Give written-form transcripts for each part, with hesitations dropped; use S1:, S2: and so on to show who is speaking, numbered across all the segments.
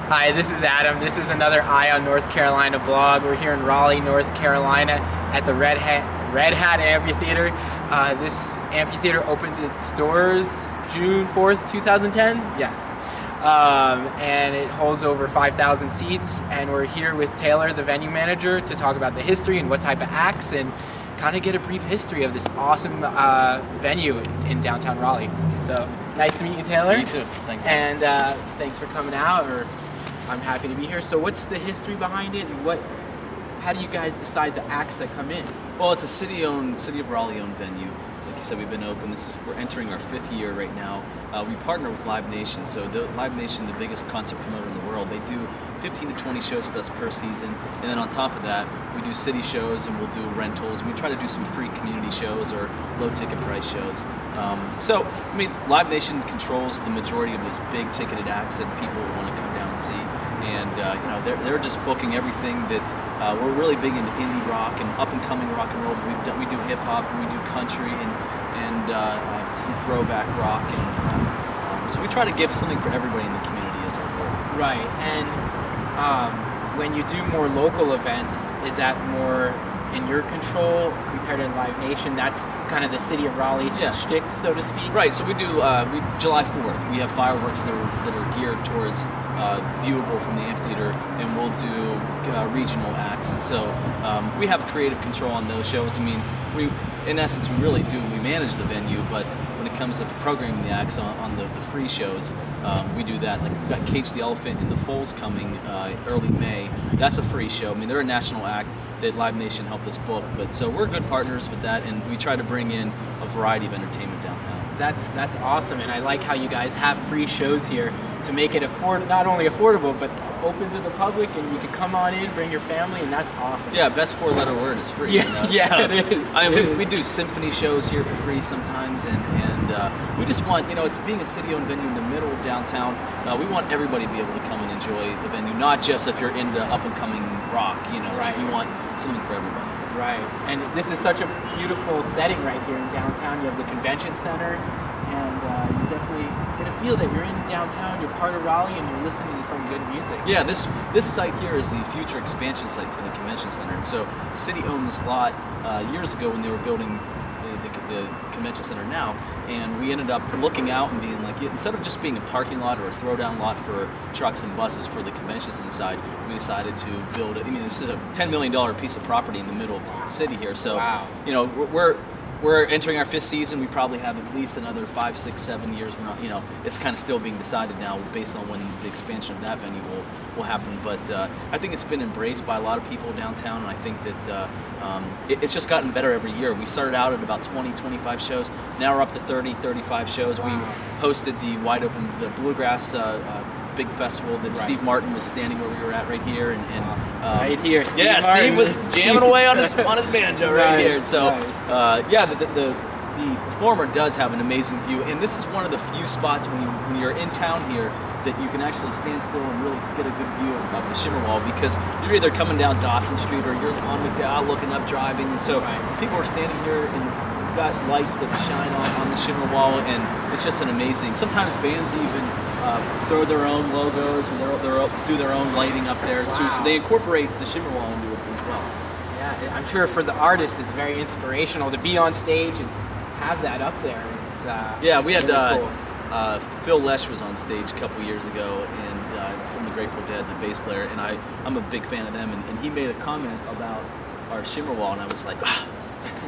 S1: Hi, this is Adam. This is another Eye on North Carolina blog. We're here in Raleigh, North Carolina at the Red Hat Amphitheater. This amphitheater opens its doors June 4th, 2010. Yes. And it holds over 5,000 seats, and we're here with Taylor, the venue manager, to talk about the history and what type of acts and kind of get a brief history of this awesome venue in downtown Raleigh. So nice to meet you, Taylor.
S2: You too. Thanks.
S1: And thanks for coming out. I'm happy to be here. So what's the history behind it, and how do you guys decide the acts that come in?
S2: Well, it's a city of Raleigh-owned venue. Like you said, we've been open. We're entering our 5th year right now. We partner with Live Nation. So Live Nation, the biggest concert promoter in the world, they do 15 to 20 shows with us per season. And then on top of that, we do city shows and we'll do rentals. We try to do some free community shows or low ticket price shows. So, I mean, Live Nation controls the majority of those big ticketed acts that people want to come down and see. And you know, they're just booking everything that we're really big into indie rock and up and coming rock and roll. We do hip hop and we do country and some throwback rock, and so we try to give something for everybody in the community as our goal.
S1: Right. And when you do more local events, is that more in your control compared to Live Nation? That's kind of the city of Raleigh's shtick, so to speak.
S2: Right. So we do July 4th. We have fireworks that are geared towards viewable from the amphitheater, and we'll do regional acts. And so we have creative control on those shows. I mean, in essence, we really do. We manage the venue, but when it comes to programming the acts on the free shows, we do that. Like we've got Cage the Elephant in the Foals coming early May. That's a free show. I mean, they're a national act that Live Nation helped us book, but so we're good partners with that, and we try to bring in a variety of entertainment downtown.
S1: That's awesome, and I like how you guys have free shows here to make it not only affordable, but open to the public, and you can come on in, bring your family, and that's awesome.
S2: Yeah, best 4-letter word is free.
S1: Yeah,
S2: you know?
S1: yeah,
S2: so,
S1: it is.
S2: We do symphony shows here for free sometimes, and we just want, you know, it's being a city-owned venue in the middle of downtown. We want everybody to be able to come and enjoy the venue, not just if you're into up-and-coming rock, you know.
S1: Right.
S2: We want something for everybody.
S1: Right, and this is such a beautiful setting right here in downtown. You have the convention center, and you definitely get a feel that you're in downtown, you're part of Raleigh, and you're listening to some good music.
S2: Yeah, this site here is the future expansion site for the convention center. And so the city owned this lot years ago when they were building the convention center now, and we ended up looking out and being like, instead of just being a parking lot or a throwdown lot for trucks and buses for the convention center side, we decided to build it. I mean, this is a $10 million piece of property in the middle of the city here. So,
S1: wow.
S2: You know, we're entering our 5th season. We probably have at least another 5, 6, 7 years. We're not, you know, it's kind of still being decided now based on when the expansion of that venue will happen. But I think it's been embraced by a lot of people downtown, and I think that it's just gotten better every year. We started out at about 20, 25 shows. Now we're up to 30, 35 shows.
S1: Wow.
S2: We hosted the Bluegrass big festival that Steve Martin was standing where we were at right here, and
S1: awesome. Right here, Steve
S2: yeah,
S1: Martin.
S2: Steve was jamming away on his banjo right here. So yeah, the performer does have an amazing view, and this is one of the few spots when you're in town here that you can actually stand still and really get a good view of the shimmer wall, because you're either coming down Dawson Street or you're on McDowell looking up driving, and so people are standing here and we've got lights that shine on the shimmer wall, and it's just an amazing. Sometimes bands even throw their own logos or do their own lighting up there. Wow. So they incorporate the shimmer wall into it as well.
S1: Yeah, I'm sure for the artist it's very inspirational to be on stage and have that up there. It's
S2: yeah, we had
S1: really cool.
S2: Phil Lesh was on stage a couple years ago, and from the Grateful Dead, the bass player, and I'm a big fan of them, and he made a comment about our shimmer wall, and I was like, oh,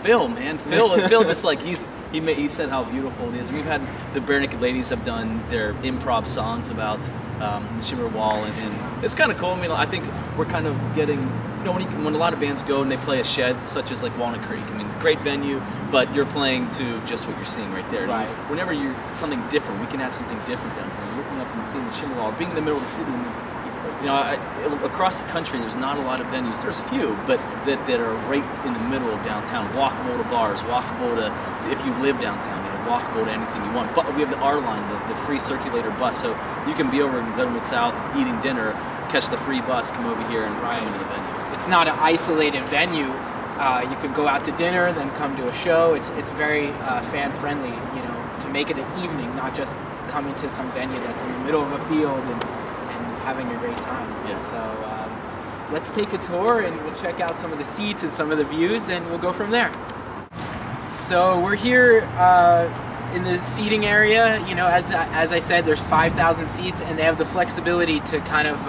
S2: Phil, man, Phil just like he said how beautiful it is. We've had the Bare Naked Ladies have done their improv songs about the shimmer wall, and it's kind of cool. I mean, I think we're kind of getting, you know, when a lot of bands go and they play a shed, such as like Walnut Creek. I mean, great venue, but you're playing to just what you're seeing right there.
S1: Right.
S2: Whenever you're something different, we can add something different down here. Looking up and seeing the shimmer wall, being in the middle of the city. You know, across the country, there's not a lot of venues. There's a few, but that are right in the middle of downtown, walkable to bars, walkable to, if you live downtown, you know, walkable to anything you want. But we have the R line, the free circulator bus, so you can be over in Glenwood South eating dinner, catch the free bus, come over here and come into the venue.
S1: It's not an isolated venue. You could go out to dinner, then come to a show. It's very fan friendly, you know, to make it an evening, not just coming to some venue that's in the middle of a field and having a great time.
S2: Yeah.
S1: So let's take a tour and we'll check out some of the seats and some of the views, and we'll go from there. So we're here in the seating area. You know, as I said, there's 5,000 seats, and they have the flexibility to kind of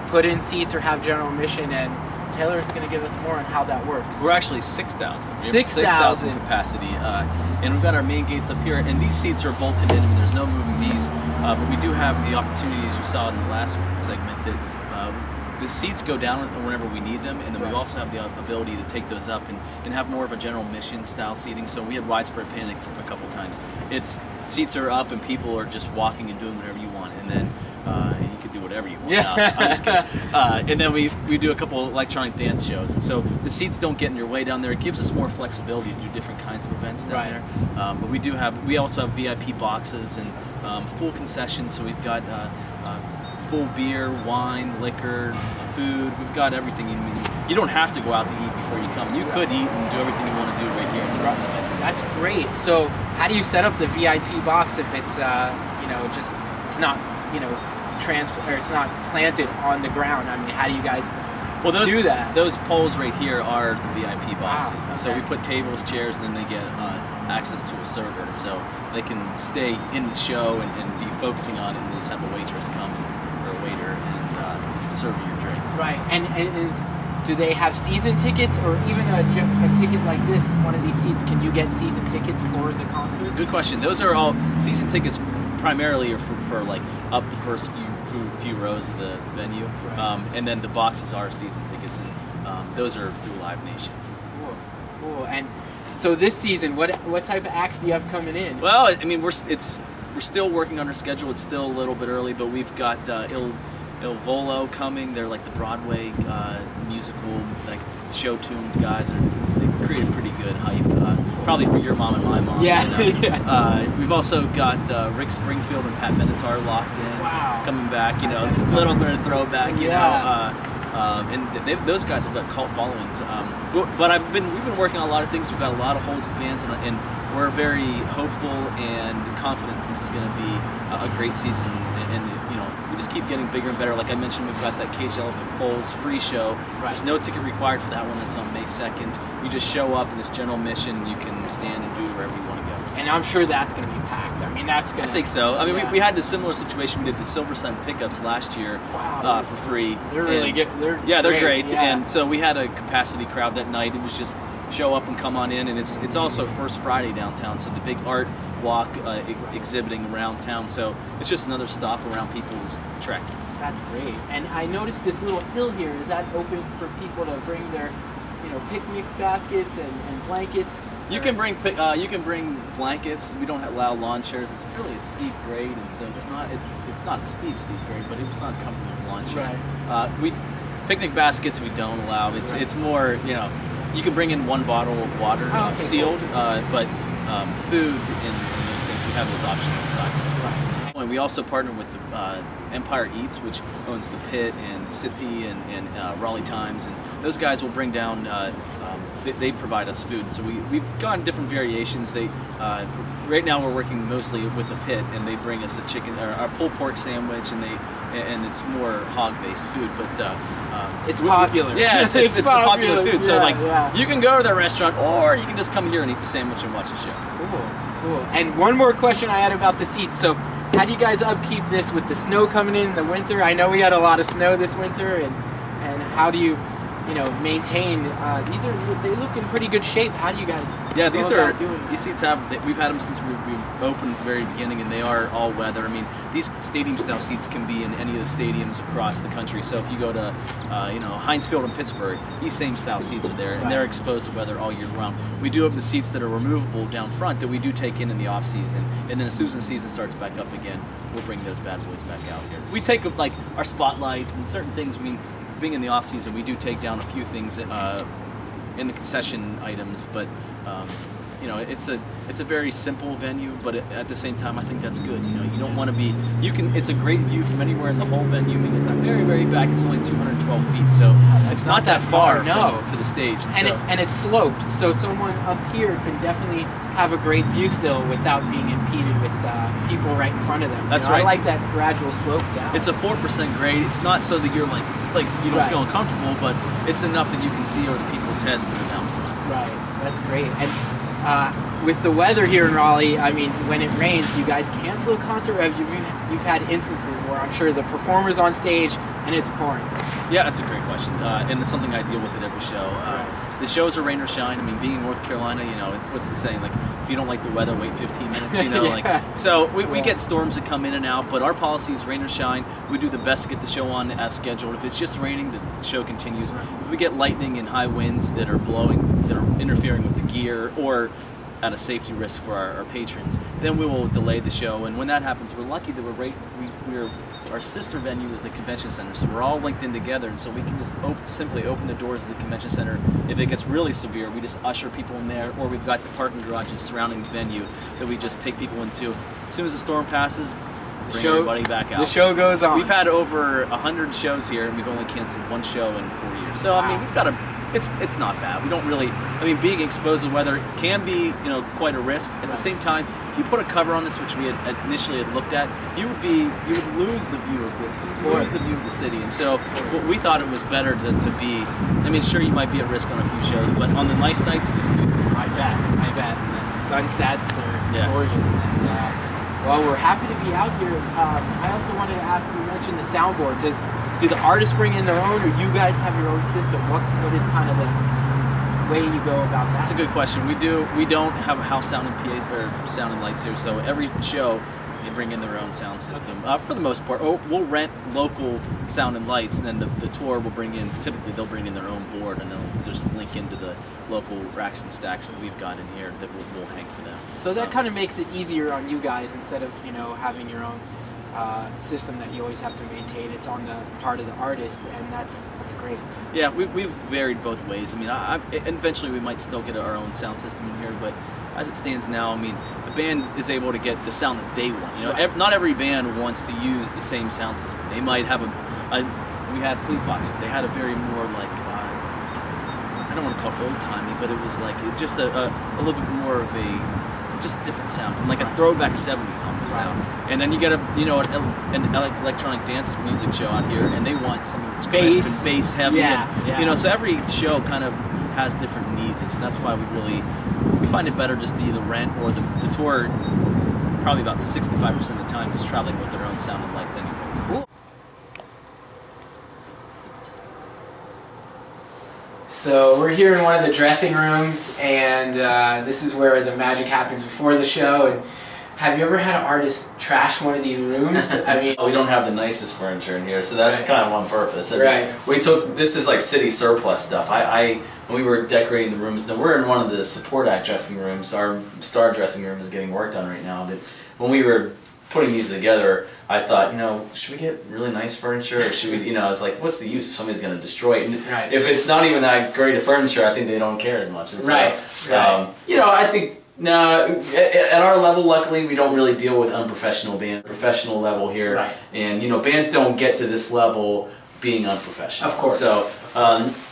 S1: put in seats or have general admission. And Taylor's going to give us more on how that works.
S2: We're actually 6,000.
S1: 6,000
S2: capacity, and we've got our main gates up here. And these seats are bolted in. I mean, there's no moving these, but we do have the opportunity, as you saw in the last segment, that the seats go down whenever we need them, and then we also have the ability to take those up and have more of a general mission style seating. So we had widespread panic for a couple times. Seats are up and people are just walking and doing whatever you want, and then you could do whatever you want.
S1: Yeah.
S2: No, I'm just kidding. And then we do a couple electronic dance shows, and so the seats don't get in your way down there. It gives us more flexibility to do different kinds of events down there. But we also have VIP boxes and full concessions. So we've got full beer, wine, liquor, food. We've got everything you need. You don't have to go out to eat before you come. You could eat and do everything you want to do right here in the Rough.
S1: That's great. So how do you set up the VIP box if it's it's not it's not planted on the ground? I mean, how do you guys do that?
S2: Those poles right here are the VIP boxes.
S1: Wow,
S2: and so we put tables, chairs, and then they get access to a server, and so they can stay in the show and be focusing on it, and just have a waitress come or a waiter and serve you your drinks.
S1: Right. And do they have season tickets, or even a ticket like this, one of these seats, can you get season tickets for the concerts?
S2: Good question. Those are all season tickets primarily are for like up the first few rows of the venue, and then the boxes are season tickets, and those are through Live Nation.
S1: Cool. And so this season, what type of acts do you have coming in?
S2: Well, I mean, we're still working on our schedule. It's still a little bit early, but we've got Il Volo coming. They're like the Broadway musical, like show tunes guys. They create pretty good hype, probably for your mom and my mom.
S1: Yeah.
S2: We've also got Rick Springfield and Pat Benatar locked in.
S1: Wow.
S2: Coming back, it's a little bit of throwback, you know. And those guys have got cult followings. But we've been working on a lot of things. We've got a lot of holds with bands, and we're very hopeful and confident that this is going to be a great season. And we just keep getting bigger and better. Like I mentioned, we've got that Caged Elephant Foals free show. There's no ticket required for that one. That's on May 2nd. You just show up in this general mission. You can stand and do wherever you want to go.
S1: And I'm sure that's going to be packed. I mean, that's going to...
S2: I think so. I mean, we had a similar situation. We did the Silver Sun pickups last year for free.
S1: They're really good.
S2: They're great. Yeah. And so we had a capacity crowd that night. It was just show up and come on in. And it's also First Friday downtown, so the big art walk exhibiting around town. So it's just another stop around people's trek.
S1: That's great. And I noticed this little hill here. Is that open for people to bring their picnic baskets and blankets?
S2: You can bring blankets. We don't allow lawn chairs. It's really a steep grade, and so it's not a steep grade, but it's not comfortable lawn chair.
S1: Right.
S2: Picnic baskets we don't allow. It's more you can bring in one bottle of water sealed, but food and those things we have those options inside. Right. And we also partner with the Empire Eats, which owns the Pit and City and Raleigh Times, and those guys will bring down. They provide us food, so we've gone different variations. Right now we're working mostly with the Pit, and they bring us a chicken or our pulled pork sandwich, and it's more hog-based food, but
S1: it's popular.
S2: Yeah, it's the popular food. So you can go to the restaurant, or you can just come here and eat the sandwich and watch the show.
S1: Cool. And one more question I had about the seats. So, how do you guys upkeep this with the snow coming in the winter? I know we had a lot of snow this winter, and how do you maintain? They look in pretty good shape. How do you guys?
S2: Yeah, these seats we've had them since we opened at the very beginning, and they are all weather. I mean, these stadium style seats can be in any of the stadiums across the country. So if you go to Heinz Field in Pittsburgh, these same style seats are there, and they're exposed to weather all year round. We do have the seats that are removable down front that we do take in the off season, and then as soon as the season starts back up again, we'll bring those bad boys back out here. We take like our spotlights and certain things. I mean, being in the off season, we do take down a few things in the concession items, but you know, it's a very simple venue, but at the same time, I think that's good. You know, you don't want to be. It's a great view from anywhere in the whole venue. I mean, at the very, very back, it's only 212 feet, so it's not that far to the stage.
S1: And it's sloped, so someone up here can definitely have a great view still without being impeded with people right in front of them.
S2: That's right.
S1: I like that gradual slope down.
S2: It's a 4% grade. It's not so that you're like you don't feel uncomfortable, but it's enough that you can see over the people's heads that are down front.
S1: Right. That's great. And with the weather here in Raleigh, I mean, when it rains, do you guys cancel a concert, or have you've had instances where I'm sure the performer's on stage and it's pouring?
S2: Yeah, that's a great question, and it's something I deal with at every show. The shows are rain or shine. I mean, being in North Carolina, you know, what's the saying? Like, if you don't like the weather, wait 15 minutes, you know? So we get storms that come in and out, but our policy is rain or shine. We do the best to get the show on as scheduled. If it's just raining, the show continues. If we get lightning and high winds that are interfering with the gear, or at a safety risk for our patrons, then we will delay the show. And when that happens, we're lucky that our sister venue is the convention center, so we're all linked in together, and so we can just simply open the doors of the convention center. If it gets really severe, we just usher people in there, or we've got the parking garages surrounding the venue that we just take people into. As soon as the storm passes, bring everybody back out.
S1: The show goes on.
S2: We've had over 100 shows here, and we've only canceled one show in 4 years. So, I mean, we've got it's not bad. We don't really, I mean, being exposed to weather can be, you know, quite a risk. At the same time, if you put a cover on this, which we had initially looked at, you would lose the view of this, lose the view of the city. And so we thought it was better to be, I mean, sure, you might be at risk on a few shows, but on the nice nights, it's beautiful.
S1: I bet. And the sunsets are gorgeous. And well, we're happy to be out here. I also wanted to ask, you mentioned the soundboard. Do the artists bring in their own, or you guys have your own system? What is kind of the way you go about that?
S2: That's a good question. We don't have house sound and PAs or sound and lights here, so every show they bring in their own sound system. For the most part, we'll rent local sound and lights, and then the tour will bring in. Typically, they'll bring in their own board, and they'll just link into the local racks and stacks that we've got in here that we'll hang for them.
S1: So that kind of makes it easier on you guys, instead of, you know, having your own system that you always have to maintain. It's on the part of the artist, and that's great. Yeah,
S2: we've varied both ways. I mean, eventually we might still get our own sound system in here, but as it stands now, I mean, the band is able to get the sound that they want. You know, not every band wants to use the same sound system. They might have we had Fleet Foxes. They had a very more like, I don't want to call it old-timey, but it was like just a little bit more of a just different sound, from like a throwback 70s almost sound. And then you get an electronic dance music show out here, and they want something that's crisp and bass heavy. You know, so every show kind of has different needs, and so that's why we find it better just to either rent, or the tour probably about 65% of the time is traveling with their own sound and lights anyways. Cool.
S1: So we're here in one of the dressing rooms, and this is where the magic happens before the show. And have you ever had an artist trash one of these rooms? I mean,
S3: we don't have the nicest furniture in here, so that's kind of on purpose.
S1: Right.
S3: This is like city surplus stuff. When we were decorating the rooms, now we're in one of the support act dressing rooms. Our star dressing room is getting worked on right now, but when we were putting these together, I thought, you know, should we get really nice furniture, or should we, you know, I was like, what's the use if somebody's going to destroy it? And if it's not even that great of furniture, I think they don't care as much. And so, you know, I think, no, at our level, luckily, we don't really deal with unprofessional bands. Professional level here, and, you know, bands don't get to this level being unprofessional.
S1: Of course.
S3: So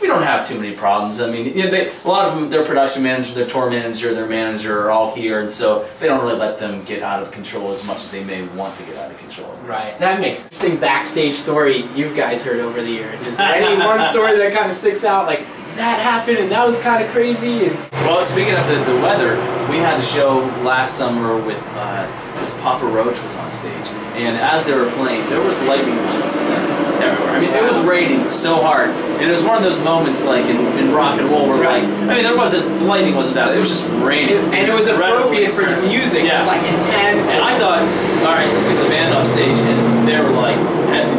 S3: we don't have too many problems. I mean, you know, a lot of them, their production manager, their tour manager, their manager are all here, and so they don't really let them get out of control as much as they may want to get out of control.
S1: Right. That makes sense. Interesting backstage story you guys heard over the years. Is there any one story that kind of sticks out, like, that happened and that was kind of crazy?
S3: Well, speaking of the weather, we had a show last summer with Papa Roach was on stage, and as they were playing, there was lightning bolts everywhere. I mean, it was raining so hard, and it was one of those moments like in rock and roll where like, I mean, lightning wasn't bad, it was just raining.
S1: And it was appropriate for the music. It was like intense.
S3: And I thought, all right, let's get the band off stage, and they were like,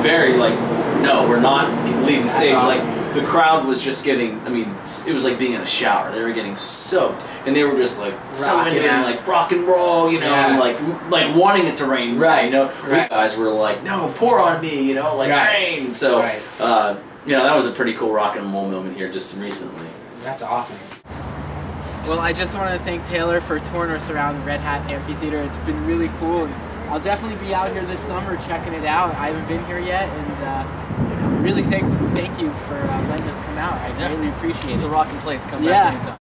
S3: very like, no, we're not leaving stage.
S1: Awesome.
S3: Like, the crowd was just getting, I mean, it was like being in a shower. They were getting soaked, and they were just like so into like rock and roll, you know, and like wanting it to rain, you know. We guys were like, no, pour on me, you know, like rain. So, you know, that was a pretty cool rock and roll moment here just recently.
S1: That's awesome. Well, I just want to thank Taylor for touring us around the Red Hat Amphitheater. It's been really cool, and I'll definitely be out here this summer checking it out. I haven't been here yet, and really thank you for letting us come out. I really appreciate it.
S2: It's a rocking place. Come back anytime.